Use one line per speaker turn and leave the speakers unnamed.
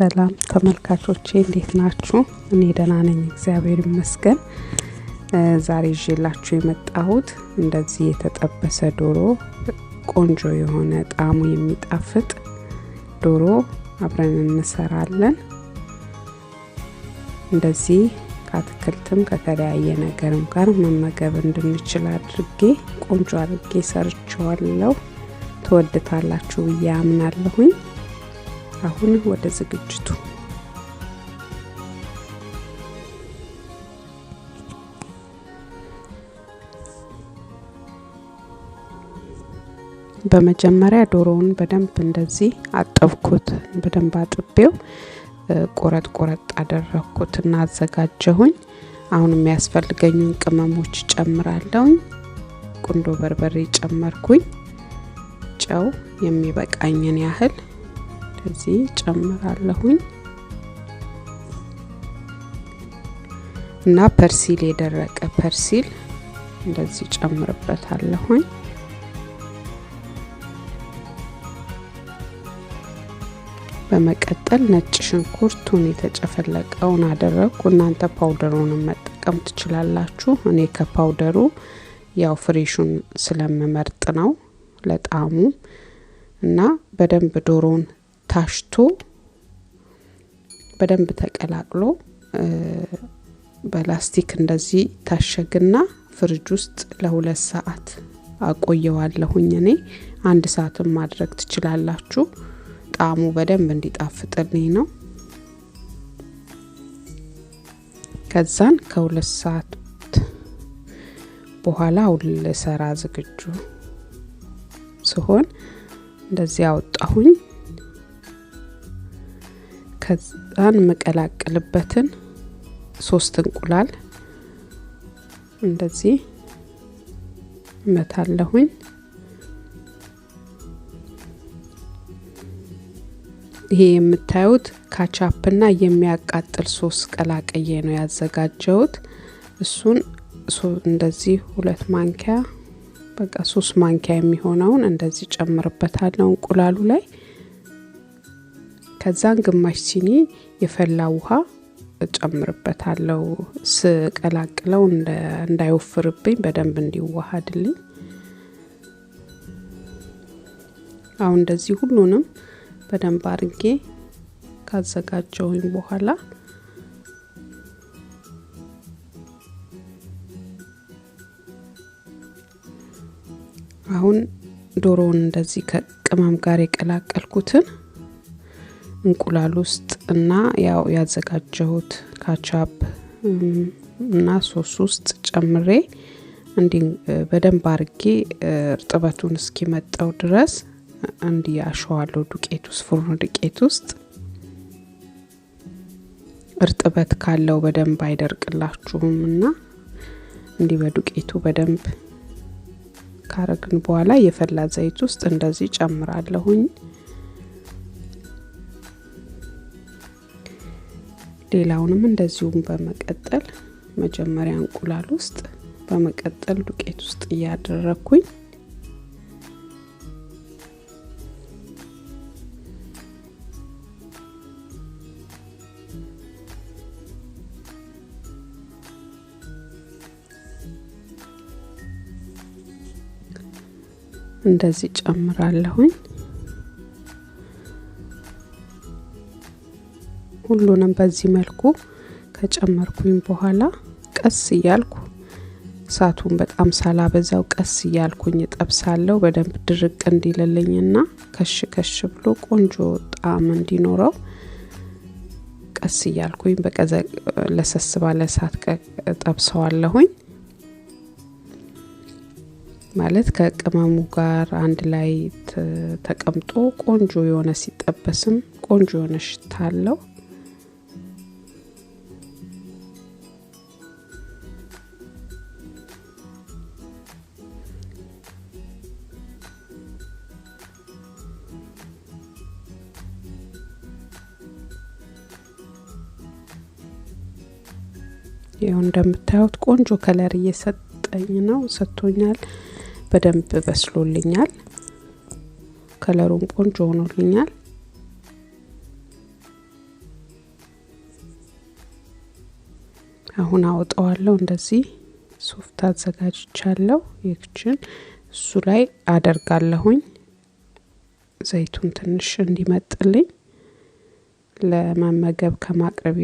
ሰላም ተመልካቾቼ እንዴት ናችሁ? እኔ ደህና ነኝ እግዚአብሔር ይመስገን። ዛሬ ይዤላችሁ የመጣሁት እንደዚህ የተጠበሰ ዶሮ ቆንጆ የሆነ ጣዕሙ የሚጣፍጥ ዶሮ አብረን እንሰራለን። እንደዚህ ከአትክልትም ከተለያየ ነገርም ጋር መመገብ እንድንችል አድርጌ ቆንጆ አድርጌ ሰርቼዋለሁ። ተወድታላችሁ ብዬ አምናለሁኝ። አሁን ወደ ዝግጅቱ በመጀመሪያ ዶሮውን በደንብ እንደዚህ አጠብኩት። በደንብ አጥቤው ቆረጥ አደረኩትና አዘጋጀሁኝ። አሁን የሚያስፈልገኝን ቅመሞች ጨምራለሁኝ። ቁንዶ በርበሬ ጨመርኩኝ። ጨው የሚበቃኝን ያህል እዚህ ጨምራለሁኝ እና ፐርሲል የደረቀ ፐርሲል እንደዚህ ጨምርበታለሁኝ። በመቀጠል ነጭ ሽንኩርቱን የተጨፈለቀውን አደረኩ። እናንተ ፓውደሩን መጠቀም ትችላላችሁ። እኔ ከፓውደሩ ያው ፍሬሹን ስለምመርጥ ነው ለጣዕሙ። እና በደንብ ዶሮን ታሽቶ በደንብ ተቀላቅሎ በላስቲክ እንደዚህ ታሸግና ፍሪጅ ውስጥ ለ2 ሰዓት አቆየዋለሁኝ። እኔ 1 ሰዓትም ማድረግ ትችላላችሁ። ጣዕሙ በደንብ እንዲጣፍጥልኝ ነው። ከዛን ከ2 ሰዓት በኋላ ልሰራ ዝግጁ ሲሆን እንደዚህ አወጣሁኝ። ከዛን መቀላቀልበትን 3 እንቁላል እንደዚህ መታለሁኝ። ይሄ የምታዩት ካቻፕና የሚያቃጥል ሶስ ቀላቀዬ ነው ያዘጋጀሁት። እሱን እንደዚህ 2 ማንኪያ በቃ 3 ማንኪያ የሚሆነውን እንደዚህ ጨምርበታለሁ እንቁላሉ ላይ። ከዛን ግማሽ ሲኒ የፈላ ውሃ ጨምርበታለሁ። ስቀላቅለው እንዳይወፍርብኝ በደንብ እንዲዋሃድልኝ። አሁን እንደዚህ ሁሉንም በደንብ አድርጌ ካዘጋጀሁኝ በኋላ አሁን ዶሮውን እንደዚህ ከቅመም ጋር የቀላቀልኩትን እንቁላል ውስጥ እና ያው ያዘጋጀሁት ካቻፕ እና ሶስ ውስጥ ጨምሬ በደንብ አድርጌ እርጥበቱን እስኪመጣው ድረስ እንዲያሸዋለሁ ዱቄት ውስጥ ፍርኖ ዱቄት ውስጥ። እርጥበት ካለው በደንብ አይደርቅላችሁምና እንዲህ በዱቄቱ በደንብ ካረግን በኋላ የፈላ ዘይት ውስጥ እንደዚህ ጨምራለሁኝ። ሌላውንም እንደዚሁም በመቀጠል መጀመሪያ እንቁላል ውስጥ በመቀጠል ዱቄት ውስጥ ያደረኩኝ እንደዚህ ጨምራለሁኝ። ሁሉንም በዚህ መልኩ ከጨመርኩኝ በኋላ ቀስ እያልኩ እሳቱን በጣም ሳላበዛው ቀስ እያልኩኝ ጠብሳለሁ። በደንብ ድርቅ እንዲልልኝና ከሽ ብሎ ቆንጆ ጣዕም እንዲኖረው ቀስ እያልኩኝ ለሰስ ባለ እሳት ጠብሰዋለሁኝ። ማለት ከቅመሙ ጋር አንድ ላይ ተቀምጦ ቆንጆ የሆነ ሲጠበስም ቆንጆ የሆነ ሽታ አለው። ይሄው እንደምታዩት ቆንጆ ከለር እየሰጠኝ ነው ሰጥቶኛል። በደንብ በስሎልኛል። ከለሩም ቆንጆ ሆኖልኛል። አሁን አወጣዋለሁ እንደዚህ ሶፍት አዘጋጅቻለሁ ይክችን እሱ ላይ አደርጋለሁኝ ዘይቱን ትንሽ እንዲመጥልኝ ለማመገብ ከማቅረብ